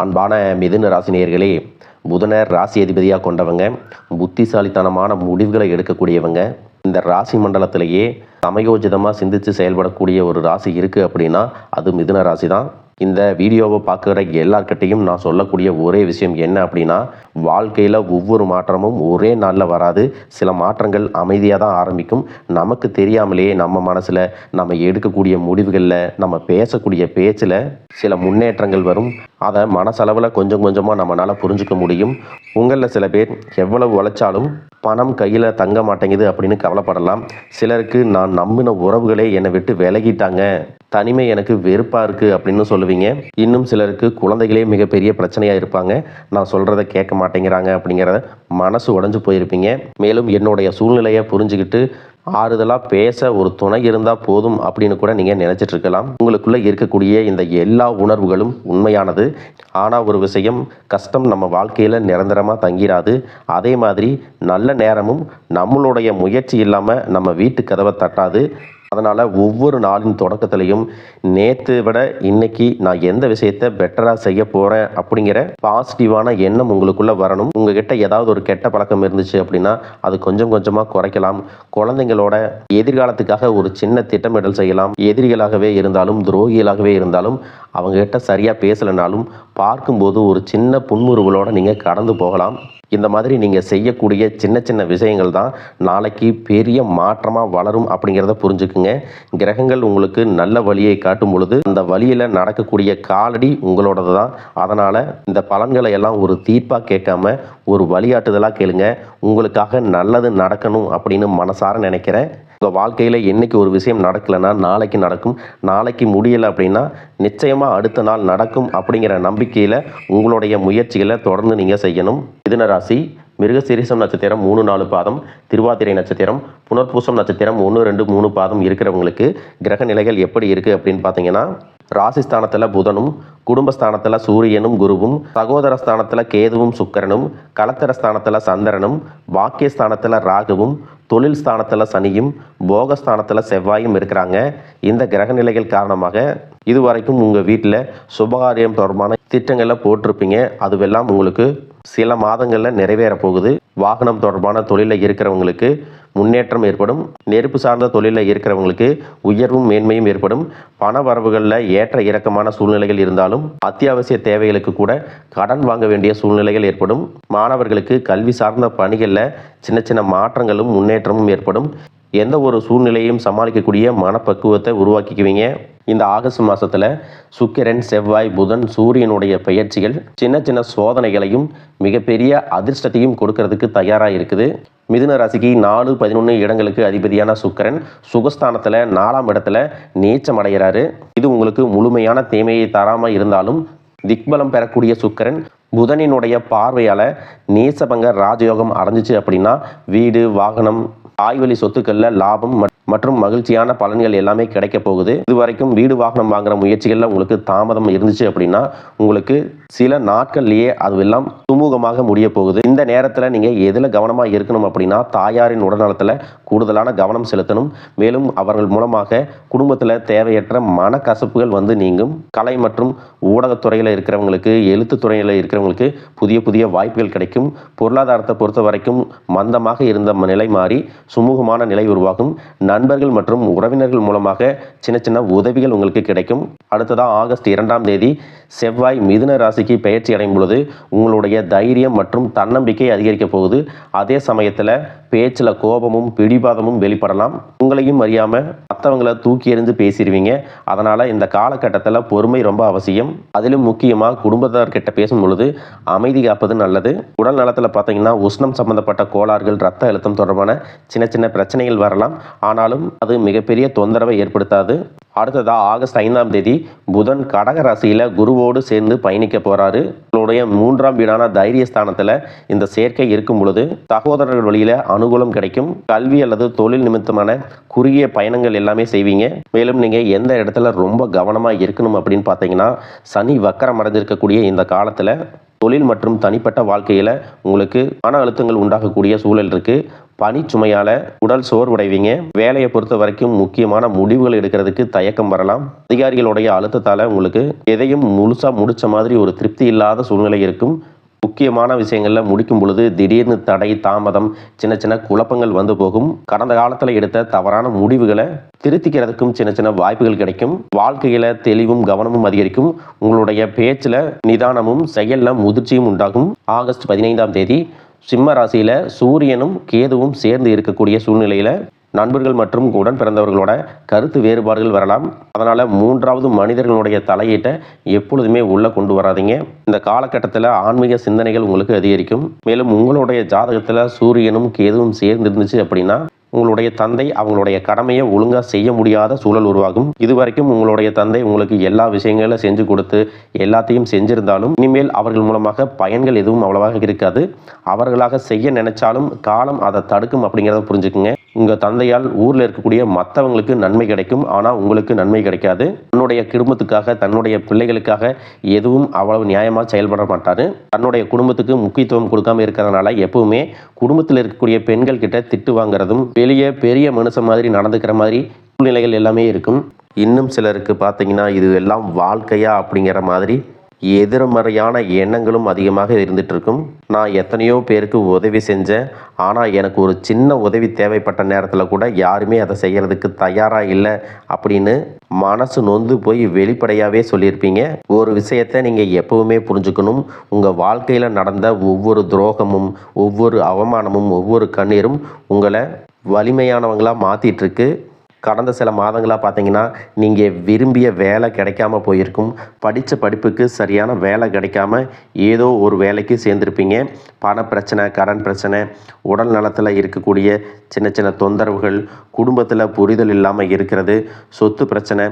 அன்பான மிதுன ராசினியர்களே, புதனர் ராசி அதிபதியாக கொண்டவங்க, புத்திசாலித்தனமான முடிவுகளை எடுக்கக்கூடியவங்க. இந்த ராசி மண்டலத்திலேயே சமயோஜிதமாக சிந்தித்து செயல்படக்கூடிய ஒரு ராசி இருக்குது அப்படின்னா அது மிதுன ராசி தான். இந்த வீடியோவை பார்க்குற எல்லார்கிட்டையும் நான் சொல்லக்கூடிய ஒரே விஷயம் என்ன அப்படின்னா, வாழ்க்கையில் ஒவ்வொரு மாற்றமும் ஒரே நாளில் வராது. சில மாற்றங்கள் அமைதியாக தான் ஆரம்பிக்கும். நமக்கு தெரியாமலேயே நம்ம மனசில், நம்ம எடுக்கக்கூடிய முடிவுகளில், நம்ம பேசக்கூடிய பேச்சில் சில முன்னேற்றங்கள் வரும். அதை மனசளவில் கொஞ்சம் கொஞ்சமாக நம்மளால் புரிஞ்சுக்க முடியும். உங்களில் சில பேர் எவ்வளவு உழைச்சாலும் பணம் கையில் தங்க மாட்டேங்குது அப்படின்னு கவலைப்படலாம். சிலருக்கு நான் நம்பின உறவுகளே என்னை விட்டு விலகிட்டாங்க, தனிமை எனக்கு வெறுப்பாக இருக்குது அப்படின்னு சொல்லுவீங்க. இன்னும் சிலருக்கு குழந்தைகளே மிகப்பெரிய பிரச்சனையாக இருப்பாங்க. நான் சொல்கிறத கேட்க மாட்டேங்கிறாங்க அப்படிங்கிறத மனசு உடைஞ்சு போயிருப்பீங்க. மேலும் என்னுடைய சூழ்நிலையை புரிஞ்சுக்கிட்டு ஆறுதலாக பேச ஒரு துணை இருந்தால் போதும் அப்படின்னு கூட நீங்கள் நினச்சிட்டு இருக்கலாம். உங்களுக்குள்ளே இருக்கக்கூடிய இந்த எல்லா உணர்வுகளும் உண்மையானது. ஆனால் ஒரு விஷயம், கஷ்டம் நம்ம வாழ்க்கையில் நிரந்தரமாக தங்கிராது. அதே மாதிரி நல்ல நேரமும் நம்மளுடைய முயற்சி இல்லாமல் நம்ம வீட்டு கதவை தட்டாது. அதனால் ஒவ்வொரு நாளின் தொடக்கத்திலையும் நேற்று விட இன்னைக்கு நான் எந்த விஷயத்தை பெட்டராக செய்ய போகிறேன் அப்படிங்கிற பாசிட்டிவான எண்ணம் உங்களுக்குள்ளே வரணும். உங்ககிட்ட ஏதாவது ஒரு கெட்ட பழக்கம் இருந்துச்சு அப்படின்னா அது கொஞ்சம் கொஞ்சமாக குறைக்கலாம். குழந்தைங்களோட எதிர்காலத்துக்காக ஒரு சின்ன திட்டமிடல் செய்யலாம். எதிரிகளாகவே இருந்தாலும் துரோகிகளாகவே இருந்தாலும் அவங்ககிட்ட சரியாக பேசலைனாலும் பார்க்கும்போது ஒரு சின்ன புன்முறுவலோடு நீங்கள் கடந்து போகலாம். இந்த மாதிரி நீங்கள் செய்யக்கூடிய சின்ன சின்ன விஷயங்கள் தான் நாளைக்கு பெரிய மாற்றமாக வளரும் அப்படிங்கிறத புரிஞ்சுக்குங்க. கிரகங்கள் உங்களுக்கு நல்ல வழியை காட்டும் பொழுது அந்த வழியில் நடக்கக்கூடிய காலடி உங்களோடது தான். அதனால் இந்த பலன்களை எல்லாம் ஒரு தீர்ப்பாக கேட்காம ஒரு வழிகாட்டுதலாக கேளுங்க. உங்களுக்காக நல்லது நடக்கணும் அப்படின்னு மனசார நினைக்கிறேன். உங்கள் வாழ்க்கையில் என்றைக்கு ஒரு விஷயம் நடக்கலைன்னா நாளைக்கு நடக்கும். நாளைக்கு முடியலை அப்படின்னா நிச்சயமாக அடுத்த நாள் நடக்கும் அப்படிங்கிற நம்பிக்கையில் உங்களுடைய முயற்சிகளை தொடர்ந்து நீங்கள் செய்யணும். மிதுன ராசி, மிருகசீரிஷம் நட்சத்திரம் 3-4 பாதம், திருவாதிரை நட்சத்திரம், புனர்பூசம் நட்சத்திரம் 1-2-3 பாதம் இருக்கிறவங்களுக்கு கிரக நிலைகள் எப்படி இருக்குது அப்படின்னு பார்த்தீங்கன்னா, ராசிஸ்தானத்தில் புதனும், குடும்பஸ்தானத்தில் சூரியனும் குருவும், சகோதர ஸ்தானத்தில் கேதுவும் சுக்கிரனும், கலத்தர ஸ்தானத்தில் சந்திரனும், வாக்கியஸ்தானத்தில் ராகுவும், தொழில் ஸ்தானத்தில் சனியும், போகஸ்தானத்தில் செவ்வாயும் இருக்கிறாங்க. இந்த கிரக நிலைகள் காரணமாக இதுவரைக்கும் உங்கள் வீட்டில் சுபகாரியம் தொடர்பான திட்டங்களில் போட்டிருப்பீங்க. அதுவெல்லாம் உங்களுக்கு சில மாதங்களில் நிறைவேற போகுது. வாகனம் தொடர்பான தொழிலில் இருக்கிறவங்களுக்கு முன்னேற்றம் ஏற்படும். நெருப்பு சார்ந்த தொழிலில் இருக்கிறவங்களுக்கு உயர்வும் மேன்மையும் ஏற்படும். பண வரவுகளில் ஏற்ற இறக்கமான சூழ்நிலைகள் இருந்தாலும் அத்தியாவசிய தேவைகளுக்கு கூட கடன் வாங்க வேண்டிய சூழ்நிலைகள் ஏற்படும். மாணவர்களுக்கு கல்வி சார்ந்த பணிகளில் சின்ன சின்ன மாற்றங்களும் முன்னேற்றமும் ஏற்படும். எந்த ஒரு சூழ்நிலையும் சமாளிக்கக்கூடிய மனப்பக்குவத்தை உருவாக்கிக்குவீங்க. இந்த ஆகஸ்ட் மாதத்தில் சுக்கிரன், செவ்வாய், புதன், சூரியனுடைய பெயர்ச்சிகள் சின்ன சின்ன சோதனைகளையும் மிகப்பெரிய அதிர்ஷ்டத்தையும் கொடுக்கறதுக்கு தயாராக இருக்குது. மிதுன ராசிக்கு 4-11 இடங்களுக்கு அதிபதியான சுக்கிரன் சுகஸ்தானத்தில் 4ஆம் இடத்துல நீச்சம் அடைகிறாரு. இது உங்களுக்கு முழுமையான தீமையை தராமல் இருந்தாலும் திக்பலம் பெறக்கூடிய சுக்கிரன் புதனினுடைய பார்வையால் நீசபங்க ராஜயோகம் அடைஞ்சிச்சு அப்படின்னா வீடு, வாகனம், தாய்வழி சொத்துக்களில் லாபம் மற்றும் மகிழ்ச்சியான பலன்கள் எல்லாமே கிடைக்க போகுது. இதுவரைக்கும் வீடு வாகனம் வாங்குற முயற்சிகளில் உங்களுக்கு தாமதம் இருந்துச்சு அப்படின்னா உங்களுக்கு சில நாட்கள்லேயே அதுவெல்லாம் சுமூகமாக முடிய போகுது. இந்த நேரத்தில் நீங்கள் எதில் கவனமாக இருக்கணும் அப்படின்னா, தாயாரின் உடல்நலத்தில் கூடுதலான கவனம் செலுத்தணும். மேலும் அவர்கள் மூலமாக குடும்பத்தில் தேவையற்ற மனக்கசப்புகள் வந்து நீங்கும். கலை மற்றும் ஊடகத்துறையில் இருக்கிறவங்களுக்கு, எழுத்து துறையில் இருக்கிறவங்களுக்கு புதிய புதிய வாய்ப்புகள் கிடைக்கும். பொருளாதாரத்தை பொறுத்த வரைக்கும் மந்தமாக இருந்த நிலை மாறி சுமூகமான நிலை உருவாகும். நண்பர்கள் மற்றும் உறவினர்கள் மூலமாக சின்ன சின்ன உதவிகள் உங்களுக்கு கிடைக்கும். அடுத்ததாக ஆகஸ்ட் 2ஆம் தேதி செவ்வாய் மிதுன ராசிக்கு பெயர்ச்சி அடையும் பொழுது உங்களுடைய தைரியம் மற்றும் தன்னம்பிக்கை அதிகரிக்க போகுது. அதே சமயத்தில் பேச்சில் கோபமும் பிடிவாதமும் வெளிப்படலாம். உங்களையும் அறியாமல் மற்றவங்களை தூக்கி எறிந்து பேசிடுவீங்க. அதனால் இந்த காலகட்டத்தில் பொறுமை ரொம்ப அவசியம். அதிலும் முக்கியமாக குடும்பத்தார்கிட்ட பேசும் பொழுது அமைதி காப்பது நல்லது. உடல் நலத்தில் பார்த்தீங்கன்னா உஷ்ணம் சம்பந்தப்பட்ட கோளாறுகள், இரத்த அழுத்தம் தொடர்பான சின்ன சின்ன பிரச்சனைகள் வரலாம். ஆனாலும் அது மிகப்பெரிய தொந்தரவை ஏற்படுத்தாது. அடுத்ததாக ஆகஸ்ட் 5ஆம் தேதி புதன் கடக ராசியில் குருவோடு சேர்ந்து பயணிக்க போகிறாரு. உங்களுடைய 3ஆம் வீடான தைரியஸ்தானத்தில் இந்த சேர்க்கை இருக்கும் பொழுது சகோதரர்கள் வழியில் அனுகூலம் கிடைக்கும். கல்வி அல்லது தொழில் நிமித்தமான குறுகிய பயணங்கள் எல்லாமே செய்வீங்க. மேலும் நீங்கள் எந்த இடத்துல ரொம்ப கவனமாக இருக்கணும் அப்படின்னு பார்த்தீங்கன்னா, சனி வக்கரம் அடைஞ்சிருக்கக்கூடிய இந்த காலத்தில் தொழில் மற்றும் தனிப்பட்ட வாழ்க்கையில் உங்களுக்கு மன அழுத்தங்கள் உண்டாகக்கூடிய சூழல் இருக்குது. பணிச்சுமையால் உடல் சோர்வடைவீங்க. வேலையை பொறுத்த வரைக்கும் முக்கியமான முடிவுகள் எடுக்கிறதுக்கு தயக்கம் வரலாம். அதிகாரிகளுடைய அழுத்தத்தால் உங்களுக்கு எதையும் முழுசாக முடித்த மாதிரி ஒரு திருப்தி இல்லாத சூழ்நிலை இருக்கும். முக்கியமான விஷயங்களில் முடிக்கும் பொழுது திடீர்னு தடை, தாமதம், சின்ன சின்ன குழப்பங்கள் வந்து போகும். கடந்த காலத்தில் எடுத்த தவறான முடிவுகளை திருத்திக்கிறதுக்கும் சின்ன சின்ன வாய்ப்புகள் கிடைக்கும். வாழ்க்கையில் தெளிவும் கவனமும் அதிகரிக்கும். உங்களுடைய பேச்சில் நிதானமும் செயலில் முதிர்ச்சியும் உண்டாகும். ஆகஸ்ட் 15ஆம் தேதி சிம்ம ராசியில் சூரியனும் கேதுவும் சேர்ந்து இருக்கக்கூடிய சூழ்நிலையில் நண்பர்கள் மற்றும் உடன் பிறந்தவர்களோட கருத்து வேறுபாடுகள் வரலாம். அதனால் மூன்றாவது மனிதர்களுடைய தலையீட்டை எப்பொழுதுமே உள்ளே கொண்டு வராதிங்க. இந்த காலகட்டத்தில் ஆன்மீக சிந்தனைகள் உங்களுக்கு அதிகரிக்கும். மேலும் உங்களுடைய ஜாதகத்தில் சூரியனும் கேதுவும் சேர்ந்து இருந்துச்சு அப்படின்னா உங்களுடைய தந்தை அவங்களுடைய கடமையை ஒழுங்காக செய்ய முடியாத சூழல் உருவாகும். இதுவரைக்கும் உங்களுடைய தந்தை உங்களுக்கு எல்லா விஷயங்களும் செஞ்சு கொடுத்து எல்லாத்தையும் செஞ்சிருந்தாலும் இனிமேல் அவர்கள் மூலமாக பயன்கள் எதுவும் அவ்வளவாக இருக்காது. அவர்களாக செய்ய நினைச்சாலும் காலம் அதை தடுக்கும் அப்படிங்கிறத புரிஞ்சுக்குங்க. உங்கள் தந்தையால் ஊரில் இருக்கக்கூடிய மற்றவங்களுக்கு நன்மை கிடைக்கும், ஆனால் உங்களுக்கு நன்மை கிடைக்காது. தன்னுடைய குடும்பத்துக்காக தன்னுடைய பிள்ளைகளுக்காக எதுவும் அவ்வளவு நியாயமாக செயல்பட மாட்டார். தன்னுடைய குடும்பத்துக்கு முக்கியத்துவம் கொடுக்காம இருக்கிறதுனால எப்பவுமே குடும்பத்தில் இருக்கக்கூடிய பெண்கள் கிட்ட திட்டு வாங்குறதும் வெளியே பெரிய மனுஷன் மாதிரி நடந்துக்கிற மாதிரி சூழ்நிலைகள் எல்லாமே இருக்கும். இன்னும் சிலருக்கு பார்த்தீங்கன்னா இது எல்லாம் வாழ்க்கையா அப்படிங்கிற மாதிரி எதிர்மறையான எண்ணங்களும் அதிகமாக இருந்துட்டு இருக்கும். நான் எத்தனையோ பேருக்கு உதவி செஞ்சேன், ஆனால் எனக்கு ஒரு சின்ன உதவி தேவைப்பட்ட நேரத்தில் கூட யாருமே அதை செய்யறதுக்கு தயாராக இல்லை அப்படின்னு மனசு நொந்து போய் வெளிப்படையாகவே சொல்லியிருப்பீங்க. ஒரு விஷயத்தை நீங்கள் எப்பவுமே புரிஞ்சுக்கணும். உங்கள் வாழ்க்கையில் நடந்த ஒவ்வொரு துரோகமும் ஒவ்வொரு அவமானமும் ஒவ்வொரு கண்ணீரும் உங்களை வலிமையானவங்களாக மாற்றிட்டுருக்கு. கடந்த சில மாதங்களாக பார்த்தீங்கன்னா நீங்கள் விரும்பிய வேலை கிடைக்காம போயிருக்கும். படித்த படிப்புக்கு சரியான வேலை கிடைக்காம ஏதோ ஒரு வேலைக்கு சேர்ந்துருப்பீங்க. பண பிரச்சனை, கடன் பிரச்சனை, உடல் நலத்தில் இருக்கக்கூடிய சின்ன சின்ன தொந்தரவுகள், குடும்பத்தில் புரிதல் இல்லாமல் இருக்கிறது, சொத்து பிரச்சனை,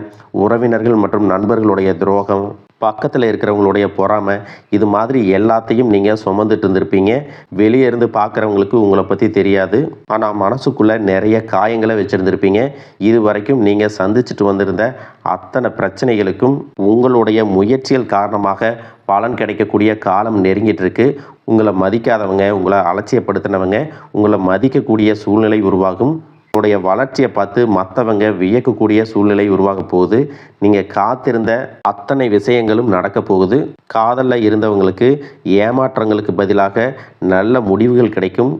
உறவினர்கள் மற்றும் நண்பர்களுடைய துரோகம், பக்கத்தில் இருக்கிறவங்களுடைய பொறாமை, இது மாதிரி எல்லாத்தையும் நீங்கள் சுமந்துட்டு இருந்திருப்பீங்க. வெளியே இருந்து பார்க்குறவங்களுக்கு உங்களை பற்றி தெரியாது, ஆனால் மனசுக்குள்ளே நிறைய காயங்களை வச்சுருந்துருப்பீங்க. இது வரைக்கும் நீங்கள் சந்திச்சுட்டு வந்திருந்த அத்தனை பிரச்சனைகளுக்கும் உங்களுடைய முயற்சிகள் காரணமாக பலன் கிடைக்கக்கூடிய காலம் நெருங்கிட்டு இருக்கு. உங்களை மதிக்காதவங்க, உங்களை அலட்சியப்படுத்தினவங்க உங்களை மதிக்கக்கூடிய சூழ்நிலை உருவாகும். உங்களுடைய வளர்ச்சியை பார்த்து மற்றவங்க வியக்கக்கூடிய சூழ்நிலை உருவாக போகுது. நீங்கள் காத்திருந்த அத்தனை விஷயங்களும் நடக்க போகுது. காதலில் இருந்தவங்களுக்கு ஏமாற்றங்களுக்கு பதிலாக நல்ல முடிவுகள் கிடைக்கும்.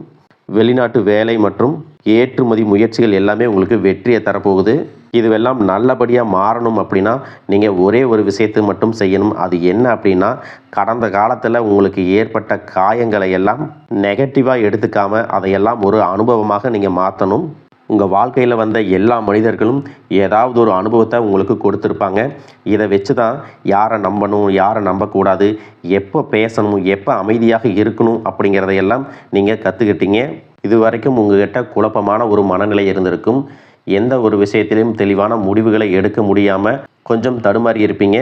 வெளிநாட்டு வேலை மற்றும் ஏற்றுமதி முயற்சிகள் எல்லாமே உங்களுக்கு வெற்றியை தரப்போகுது. இதுவெல்லாம் நல்லபடியாக மாறணும் அப்படின்னா நீங்கள் ஒரே ஒரு விஷயத்தை மட்டும் செய்யணும். அது என்ன அப்படின்னா, கடந்த காலத்தில் உங்களுக்கு ஏற்பட்ட காயங்களை எல்லாம் நெகட்டிவாக எடுத்துக்காமல் அதையெல்லாம் ஒரு அனுபவமாக நீங்கள் மாற்றணும். உங்கள் வாழ்க்கையில் வந்த எல்லா மனிதர்களும் ஏதாவது ஒரு அனுபவத்தை உங்களுக்கு கொடுத்துருப்பாங்க. இதை வச்சு தான் யாரை நம்பணும், யாரை நம்பக்கூடாது, எப்போ பேசணும், எப்போ அமைதியாக இருக்கணும் அப்படிங்கிறதையெல்லாம் நீங்கள் கற்றுக்கிட்டீங்க. இது வரைக்கும் உங்கள்கிட்ட குழப்பமான ஒரு மனநிலை இருந்திருக்கும். எந்த ஒரு விஷயத்திலையும் தெளிவான முடிவுகளை எடுக்க முடியாமல் கொஞ்சம் தடுமாறி இருப்பீங்க.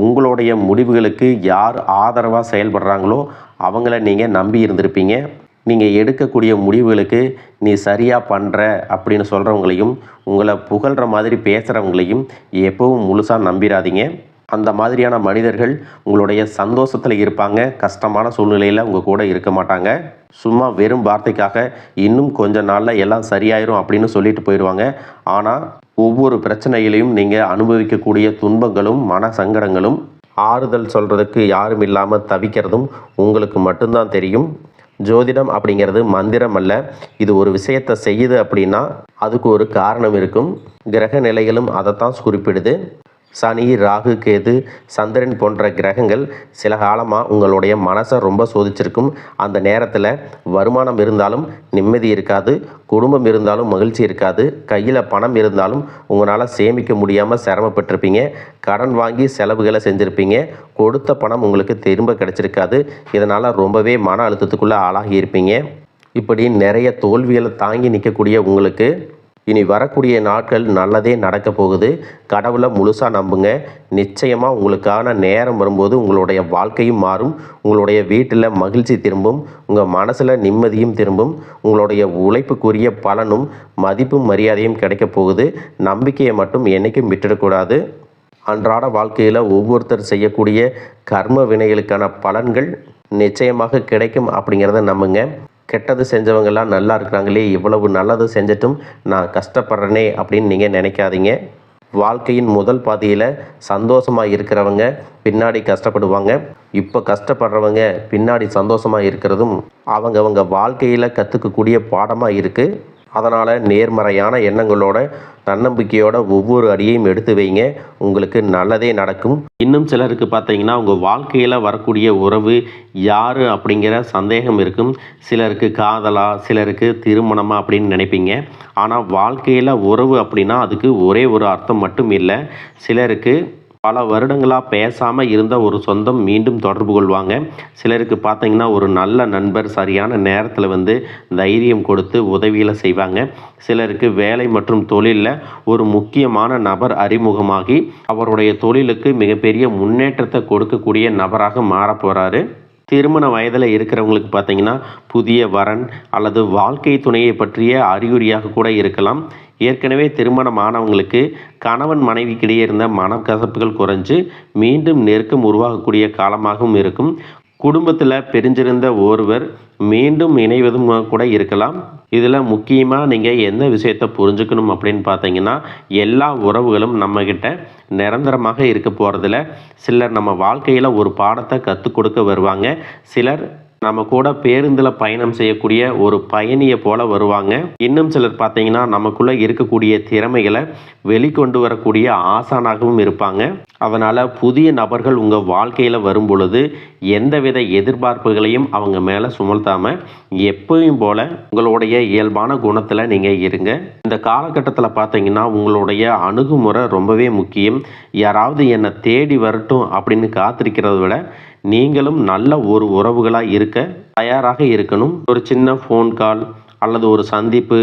உங்களுடைய முடிவுகளுக்கு யார் ஆதரவாக செயல்படுறாங்களோ அவங்கள நீங்கள் நம்பி இருந்திருப்பீங்க. நீங்கள் எடுக்கக்கூடிய முடிவுகளுக்கு நீ சரியாக பண்ணுற அப்படின்னு சொல்கிறவங்களையும் உங்களை புகழ்கிற மாதிரி பேசுகிறவங்களையும் எப்பவும் முழுசாக நம்பிடாதீங்க. அந்த மாதிரியான மனிதர்கள் உங்களுடைய சந்தோஷத்தில் இருப்பாங்க, கஷ்டமான சூழ்நிலையில் உங்கள் கூட இருக்க மாட்டாங்க. சும்மா வெறும் வார்த்தைக்காக இன்னும் கொஞ்ச நாளில் எல்லாம் சரியாயிரும் அப்படின்னு சொல்லிட்டு போயிடுவாங்க. ஆனால் ஒவ்வொரு பிரச்சனையிலையும் நீங்கள் அனுபவிக்கக்கூடிய துன்பங்களும் மன சங்கடங்களும் ஆறுதல் சொல்கிறதுக்கு யாரும் இல்லாமல் தவிக்கிறதும் உங்களுக்கு மட்டும்தான் தெரியும். ஜோதிடம் அப்படிங்கிறது மந்திரம் அல்ல. இது ஒரு விஷயத்தை செய்யுது அப்படின்னா அதுக்கு ஒரு காரணம் இருக்கும். கிரக நிலைகளும் அதைத்தான் குறிப்பிடுது. சனி, ராகு, கேது, சந்திரன் போன்ற கிரகங்கள் சில காலமாக உங்களுடைய மனசை ரொம்ப சோதிச்சிருக்கும். அந்த நேரத்தில் வருமானம் இருந்தாலும் நிம்மதி இருக்காது, குடும்பம் இருந்தாலும் மகிழ்ச்சி இருக்காது, கையில் பணம் இருந்தாலும் உங்களால் சேமிக்க முடியாமல் சிரமப்பட்டிருப்பீங்க. கடன் வாங்கி செலவுகளை செஞ்சுருப்பீங்க. கொடுத்த பணம் உங்களுக்கு திரும்ப கிடச்சிருக்காது. இதனால் ரொம்பவே மன அழுத்தத்துக்குள்ளே ஆளாகி இருப்பீங்க. இப்படி நிறைய தோல்விகளை தாங்கி நிற்கக்கூடிய உங்களுக்கு இனி வரக்கூடிய நாட்கள் நல்லதே நடக்க போகுது. கடவுளை முழுசாக நம்புங்க. நிச்சயமாக உங்களுக்கான நேரம் வரும்போது உங்களுடைய வாழ்க்கையும் மாறும். உங்களுடைய வீட்டில் மகிழ்ச்சி திரும்பும், உங்கள் மனசில் நிம்மதியும் திரும்பும். உங்களுடைய உழைப்புக்குரிய பலனும் மதிப்பும் மரியாதையும் கிடைக்க போகுது. நம்பிக்கையை மட்டும் என்றைக்கும் விட்டுடக்கூடாது. அன்றாட வாழ்க்கையில் ஒவ்வொருத்தர் செய்யக்கூடிய கர்ம வினைகளுக்கான பலன்கள் நிச்சயமாக கிடைக்கும் அப்படிங்கிறத நம்புங்க. கெட்டது செஞ்சவங்கெல்லாம் நல்லா இருக்கிறாங்களே, இவ்வளவு நல்லது செஞ்சிட்டும் நான் கஷ்டப்படுறேனே அப்படின்னு நீங்கள் நினைக்காதீங்க. வாழ்க்கையின் முதல் பாதியில் சந்தோஷமாக இருக்கிறவங்க பின்னாடி கஷ்டப்படுவாங்க. இப்போ கஷ்டப்படுறவங்க பின்னாடி சந்தோஷமாக இருக்கிறதும் அவங்க வாழ்க்கையில் கற்றுக்கக்கூடிய பாடமாக இருக்குது. அதனால் நேர்மறையான எண்ணங்களோட தன்னம்பிக்கையோட ஒவ்வொரு அடியையும் எடுத்து வைங்க, உங்களுக்கு நல்லதே நடக்கும். இன்னும் சிலருக்கு பார்த்தீங்கன்னா உங்கள் வாழ்க்கையில் வரக்கூடிய உறவு யார் அப்படிங்கிற சந்தேகம் இருக்கும். சிலருக்கு காதலா, சிலருக்கு திருமணமா அப்படின்னு நினைப்பீங்க. ஆனால் வாழ்க்கையில் உறவு அப்படின்னா அதுக்கு ஒரே ஒரு அர்த்தம் மட்டும் இல்லை. சிலருக்கு பல வருடங்களாக பேசாமல் இருந்த ஒரு சொந்தம் மீண்டும் தொடர்பு கொள்வாங்க. சிலருக்கு பார்த்தீங்கன்னா ஒரு நல்ல நண்பர் சரியான நேரத்தில் தைரியம் கொடுத்து உதவியில் செய்வாங்க. சிலருக்கு வேலை மற்றும் தொழிலில் ஒரு முக்கியமான நபர் அறிமுகமாகி அவருடைய தொழிலுக்கு மிகப்பெரிய முன்னேற்றத்தை கொடுக்கக்கூடிய நபராக மாறப் போகிறாரு. திருமண வயதில் இருக்கிறவங்களுக்கு பார்த்தீங்கன்னா புதிய வரன் அல்லது வாழ்க்கை துணையை பற்றிய அறிகுறியாக கூட இருக்கலாம். ஏற்கனவே திருமணமானவங்களுக்கு கணவன் மனைவிக்கிடையே இருந்த மனக்கசப்புகள் குறைஞ்சு மீண்டும் நெருக்கம் உருவாகக்கூடிய காலமாகவும் இருக்கும். குடும்பத்தில் பிரிஞ்சிருந்த ஒருவர் மீண்டும் இணைவதும் கூட இருக்கலாம். இதில் முக்கியமாக நீங்கள் எந்த விஷயத்தை புரிஞ்சுக்கணும் அப்படின்னு பார்த்தீங்கன்னா, எல்லா உறவுகளும் நம்மக்கிட்ட நிரந்தரமாக இருக்க போகிறதில்ல. சிலர் நம்ம வாழ்க்கையில் ஒரு பாடத்தை கற்றுக் கொடுக்க வருவாங்க. சிலர் நம்ம கூட பேருந்தில் பயணம் செய்யக்கூடிய ஒரு பயணியை போல வருவாங்க. இன்னும் சிலர் பார்த்தீங்கன்னா நமக்குள்ளே இருக்கக்கூடிய திறமைகளை வெளிக்கொண்டு வரக்கூடிய ஆசானாகவும் இருப்பாங்க. அதனால் புதிய நபர்கள் உங்கள் வாழ்க்கையில் வரும் பொழுது எந்தவித எதிர்பார்ப்புகளையும் அவங்க மேலே சுமத்தாமல் எப்பவும் போல் உங்களுடைய இயல்பான குணத்தில் நீங்கள் இருங்க. இந்த காலகட்டத்தில் பார்த்தீங்கன்னா உங்களுடைய அணுகுமுறை ரொம்பவே முக்கியம். யாராவது என்னை தேடி வரட்டும் அப்படின்னு காத்திருக்கிறத விட நீங்களும் நல்ல ஒரு உறவுகளாக இருக்க தயாராக இருக்கணும். ஒரு சின்ன ஃபோன் கால் அல்லது ஒரு சந்திப்பு,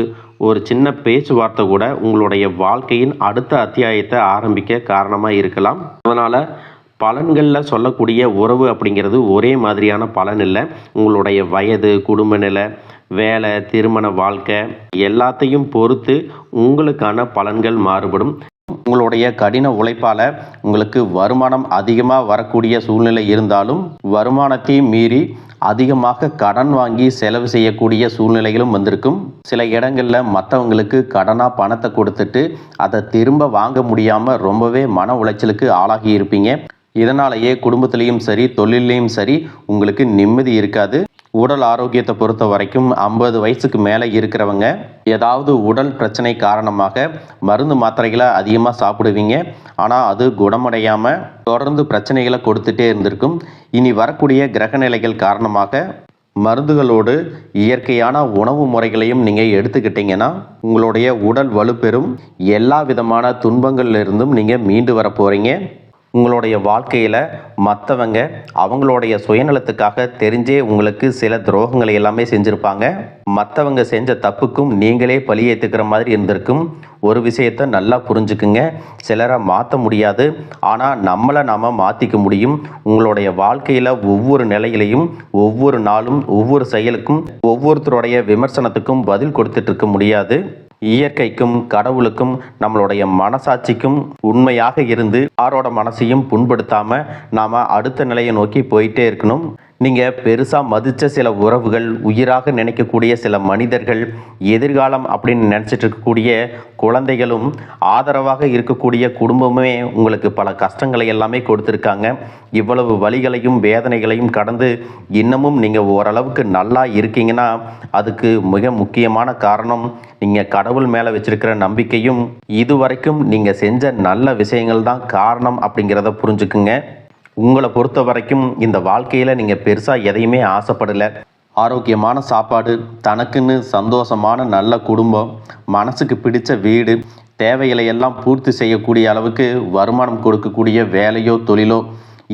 ஒரு சின்ன பேச்சுவார்த்தை கூட உங்களுடைய வாழ்க்கையின் அடுத்த அத்தியாயத்தை ஆரம்பிக்க காரணமாக இருக்கலாம். அதனால் பலன்களில் சொல்லக்கூடிய உறவு அப்படிங்கிறது ஒரே மாதிரியான பலன் இல்லை. உங்களுடைய வயது, குடும்ப நிலை, வேலை, திருமண வாழ்க்கை எல்லாத்தையும் பொறுத்து உங்களுக்கான பலன்கள் மாறுபடும். உங்களுடைய கடின உழைப்பால் உங்களுக்கு வருமானம் அதிகமாக வரக்கூடிய சூழ்நிலை இருந்தாலும் வருமானத்தையும் மீறி அதிகமாக கடன் வாங்கி செலவு செய்யக்கூடிய சூழ்நிலைகளும் வந்திருக்கும். சில இடங்களில் மற்றவங்களுக்கு கடனாக பணத்தை கொடுத்துட்டு அதை திரும்ப வாங்க முடியாமல் ரொம்பவே மன உளைச்சலுக்கு ஆளாகி இருப்பீங்க. இதனாலேயே குடும்பத்திலையும் சரி, தொழிலையும் சரி உங்களுக்கு நிம்மதி இருக்காது. உடல் ஆரோக்கியத்தை பொறுத்த வரைக்கும் 50 வயசுக்கு மேலே இருக்கிறவங்க ஏதாவது உடல் பிரச்சனை காரணமாக மருந்து மாத்திரைகளை அதிகமாக சாப்பிடுவீங்க. ஆனால் அது குணமடையாமல் தொடர்ந்து பிரச்சனைகளை கொடுத்துட்டே இருந்திருக்கும். இனி வரக்கூடிய கிரகநிலைகள் காரணமாக மருந்துகளோடு இயற்கையான உணவு முறைகளையும் நீங்கள் எடுத்துக்கிட்டீங்கன்னா உங்களுடைய உடல் வலுப்பெறும். எல்லா விதமான துன்பங்கள்லேருந்தும் நீங்கள் மீண்டு வர போகிறீங்க. உங்களுடைய வாழ்க்கையில் மற்றவங்க அவங்களுடைய சுயநலத்துக்காக தெரிஞ்சே உங்களுக்கு சில துரோகங்களை எல்லாமே செஞ்சுருப்பாங்க. மற்றவங்க செஞ்ச தப்புக்கும் நீங்களே பழி ஏற்றுக்கிற மாதிரி இருந்திருக்கும். ஒரு விஷயத்தை நல்லா புரிஞ்சுக்குங்க, சிலரை மாற்ற முடியாது, ஆனால் நம்மளை நாம் மாற்றிக்க முடியும். உங்களுடைய வாழ்க்கையில் ஒவ்வொரு நிலையிலையும் ஒவ்வொரு நாளும் ஒவ்வொரு செயலுக்கும் ஒவ்வொருத்தருடைய விமர்சனத்துக்கும் பதில் கொடுத்துட்டு இருக்க முடியாது. இயற்கைக்கும் கடவுளுக்கும் நம்மளுடைய மனசாட்சிக்கும் உண்மையாக இருந்து யாரோட மனசையும் புண்படுத்தாமல் நாம் அடுத்த நிலையை நோக்கி போயிட்டே இருக்கணும். நீங்கள் பெருசாக மதித்த சில உறவுகள், உயிராக நினைக்கக்கூடிய சில மனிதர்கள், எதிர்காலம் அப்படின்னு நினச்சிட்டு இருக்கக்கூடிய குழந்தைகளும், ஆதரவாக இருக்கக்கூடிய குடும்பமே உங்களுக்கு பல கஷ்டங்களை எல்லாமே கொடுத்துருக்காங்க. இவ்வளவு வலிகளையும் வேதனைகளையும் கடந்து இன்னமும் நீங்கள் ஓரளவுக்கு நல்லா இருக்கீங்கன்னா அதுக்கு மிக முக்கியமான காரணம் நீங்கள் கடவுள் மேலே வச்சிருக்கிற நம்பிக்கையும் இதுவரைக்கும் நீங்கள் செஞ்ச நல்ல விஷயங்கள் தான் காரணம் அப்படிங்கிறத புரிஞ்சுக்குங்க. உங்களை பொறுத்த வரைக்கும் இந்த வாழ்க்கையில் நீங்கள் பெருசாக எதையுமே ஆசைப்படலை. ஆரோக்கியமான சாப்பாடு, தனக்குன்னு சந்தோஷமான நல்ல குடும்பம், மனசுக்கு பிடிச்ச வீடு, தேவைகளை எல்லாம் பூர்த்தி செய்யக்கூடிய அளவுக்கு வருமானம் கொடுக்கக்கூடிய வேலையோ தொழிலோ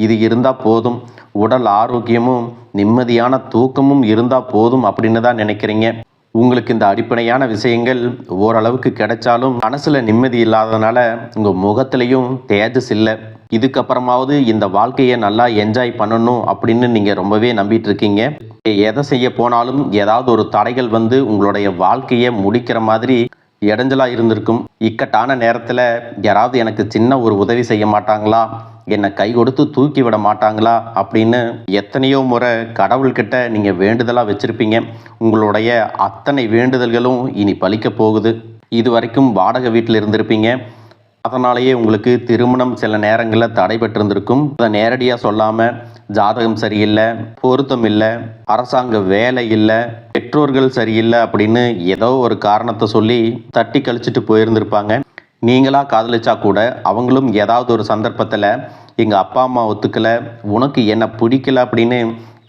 இது இருந்தால் போதும். உடல் ஆரோக்கியமும் நிம்மதியான தூக்கமும் இருந்தால் போதும் அப்படின்னு தான் நினைக்கிறீங்க. உங்களுக்கு இந்த அடிப்படையான விஷயங்கள் ஓரளவுக்கு கிடைச்சாலும் மனசில் நிம்மதி இல்லாததுனால உங்கள் முகத்துலேயும் தேஜஸ் இல்லை. இதுக்கப்புறமாவது இந்த வாழ்க்கையை நல்லா என்ஜாய் பண்ணணும் அப்படின்னு நீங்கள் ரொம்பவே நம்பிட்டு இருக்கீங்க. எதை செய்ய போனாலும் ஏதாவது ஒரு தடைகள் உங்களுடைய வாழ்க்கையை முடிக்கிற மாதிரி இடைஞ்சலாக இருந்திருக்கும். இக்கட்டான நேரத்தில் யாராவது எனக்கு சின்ன ஒரு உதவி செய்ய மாட்டாங்களா, என்னை கை கொடுத்து தூக்கி விட மாட்டாங்களா அப்படின்னு எத்தனையோ முறை கடவுள்கிட்ட நீங்கள் வேண்டுதலாக வச்சுருப்பீங்க. உங்களுடைய அத்தனை வேண்டுதல்களும் இனி பலிக்க போகுது. இது வரைக்கும் வாடகை வீட்டில் இருந்திருப்பீங்க. அதனாலேயே உங்களுக்கு திருமணம் சில நேரங்களில் தடைபட்டிருந்திருக்கும். அதை நேரடியாக சொல்லாமல் ஜாதகம் சரியில்லை, பொருத்தம் இல்லை, அரசாங்க வேலை இல்லை, பெற்றோர்கள் சரியில்லை அப்படின்னு ஏதோ ஒரு காரணத்தை சொல்லி தட்டி கழிச்சிட்டு போயிருந்திருப்பாங்க. நீங்களாக காதலிச்சா கூட அவங்களும் ஏதாவது ஒரு சந்தர்ப்பத்தில் எங்கள் அப்பா அம்மா ஒத்துக்கலை, உனக்கு என்ன பிடிக்கல அப்படின்னு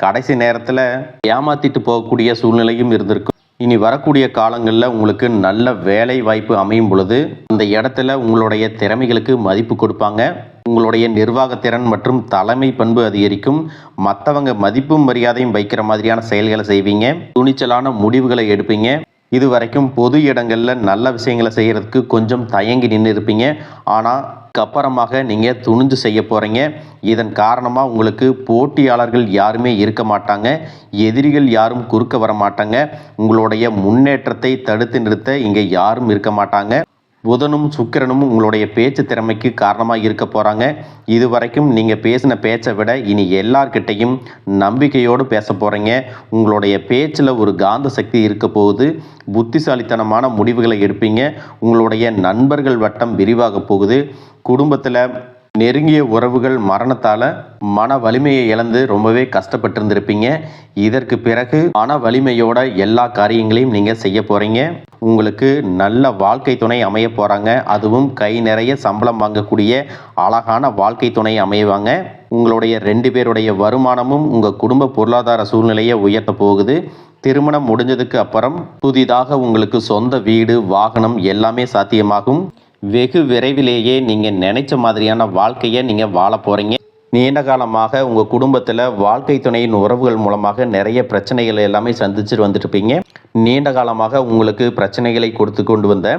கடைசி நேரத்தில் ஏமாற்றிட்டு போகக்கூடிய சூழ்நிலையும் இருந்திருக்கும். இனி வரக்கூடிய காலங்களில் உங்களுக்கு நல்ல வேலை வாய்ப்பு அமையும் பொழுது அந்த இடத்துல உங்களுடைய திறமைகளுக்கு மதிப்பு கொடுப்பாங்க. உங்களுடைய நிர்வாகத்திறன் மற்றும் தலைமை பண்பு அதிகரிக்கும். மற்றவங்க மதிப்பும் மரியாதையும் வைக்கிற மாதிரியான செயல்களை செய்வீங்க. துணிச்சலான முடிவுகளை எடுப்பீங்க. இது வரைக்கும் பொது இடங்களில் நல்ல விஷயங்களை செய்கிறதுக்கு கொஞ்சம் தயங்கி நின்று இருப்பீங்க. ஆனால் அப்புறமாக நீங்கள் துணிஞ்சு செய்ய போகிறீங்க. இதன் காரணமாக உங்களுக்கு போட்டியாளர்கள் யாருமே இருக்க மாட்டாங்க. எதிரிகள் யாரும் குறுக்க வர மாட்டாங்க. உங்களுடைய முன்னேற்றத்தை தடுத்து நிறுத்த இங்கே யாரும் இருக்க மாட்டாங்க. புதனும் சுக்கிரனும் உங்களுடைய பேச்சு திறமைக்கு காரணமாக இருக்க போகிறாங்க. இது வரைக்கும் நீங்கள் பேசின பேச்சை விட இனி எல்லார்கிட்டையும் நம்பிக்கையோடு பேச போகிறீங்க. உங்களுடைய பேச்சில் ஒரு காந்த சக்தி இருக்க போகுது. புத்திசாலித்தனமான முடிவுகளை எடுப்பீங்க. உங்களுடைய நண்பர்கள் வட்டம் விரிவாக போகுது. குடும்பத்தில் நெருங்கிய உறவுகள் மரணத்தால் மன வலிமையை இழந்து ரொம்பவே கஷ்டப்பட்டிருந்திருப்பீங்க. இதற்கு பிறகு மன வலிமையோட எல்லா காரியங்களையும் நீங்கள் செய்ய போகிறீங்க. உங்களுக்கு நல்ல வாழ்க்கை துணை அமைய போகிறாங்க. அதுவும் கை நிறைய சம்பளம் வாங்கக்கூடிய அழகான வாழ்க்கை துணை அமைவாங்க. உங்களுடைய 2 பேருடைய வருமானமும் உங்கள் குடும்ப பொருளாதார சூழ்நிலையை உயர்த்த போகுது. திருமணம் முடிஞ்சதுக்கு அப்புறம் புதிதாக உங்களுக்கு சொந்த வீடு, வாகனம் எல்லாமே சாத்தியமாகும். வெகு விரைவிலேயே நீங்கள் நினைச்ச மாதிரியான வாழ்க்கையை நீங்கள் வாழ போகிறீங்க. நீண்ட காலமாக உங்கள் குடும்பத்தில் வாழ்க்கை துணையின் உறவுகள் மூலமாக நிறைய பிரச்சனைகள் எல்லாமே சந்திச்சுட்டு வந்துட்டுருப்பீங்க. நீண்ட காலமாக உங்களுக்கு பிரச்சனைகளை கொடுத்து கொண்டு வந்த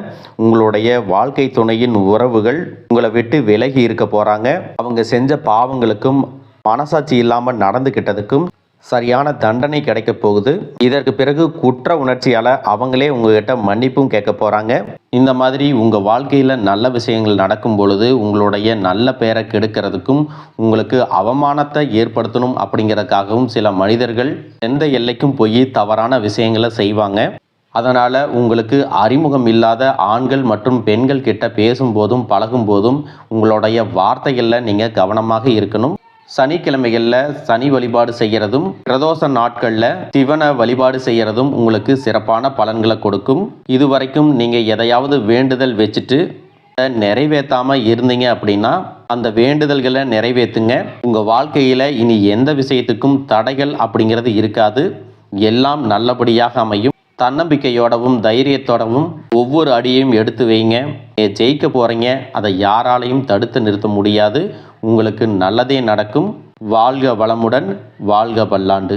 உங்களுடைய வாழ்க்கை துணையின் உறவுகள் உங்களை விட்டு விலகி இருக்க போகிறாங்க. அவங்க செஞ்ச பாவங்களுக்கும் மனசாட்சி இல்லாமல் நடந்துக்கிட்டதுக்கும் சரியான தண்டனை கிடைக்க போகுது. இதற்கு பிறகு குற்ற உணர்ச்சியால் அவங்களே உங்ககிட்ட மன்னிப்பும் கேட்க போகிறாங்க. இந்த மாதிரி உங்கள் வாழ்க்கையில் நல்ல விஷயங்கள் நடக்கும் பொழுது உங்களுடைய நல்ல பெயரை கெடுக்கிறதுக்கும் உங்களுக்கு அவமானத்தை ஏற்படுத்தணும் அப்படிங்கிறதுக்காகவும் சில மனிதர்கள் எந்த எல்லைக்கும் போய் தவறான விஷயங்களை செய்வாங்க. அதனால் உங்களுக்கு அறிமுகம் இல்லாத ஆண்கள் மற்றும் பெண்கள் கிட்ட பேசும்போதும் பழகும்போதும் உங்களுடைய வார்த்தைகளில் நீங்கள் கவனமாக இருக்கணும். சனிக்கிழமைகளில் சனி வழிபாடு செய்கிறதும் பிரதோஷ நாட்களில் சிவனை வழிபாடு செய்கிறதும் உங்களுக்கு சிறப்பான பலன்களை கொடுக்கும். இதுவரைக்கும் நீங்கள் எதையாவது வேண்டுதல் வச்சுட்டு நிறைவேற்றாமல் இருந்தீங்க அப்படின்னா அந்த வேண்டுதல்களை நிறைவேற்றுங்க. உங்கள் வாழ்க்கையில் இனி எந்த விஷயத்துக்கும் தடைகள் அப்படிங்கிறது இருக்காது. எல்லாம் நல்லபடியாக அமையும். தன்னம்பிக்கையோடவும் தைரியத்தோடவும் ஒவ்வொரு அடியையும் எடுத்து வைங்க. ஜெயிக்க போகிறீங்க. அதை யாராலையும் தடுத்து நிறுத்த முடியாது. உங்களுக்கு நல்லதே நடக்கும். வாழ்க வளமுடன், வாழ்க பல்லாண்டு.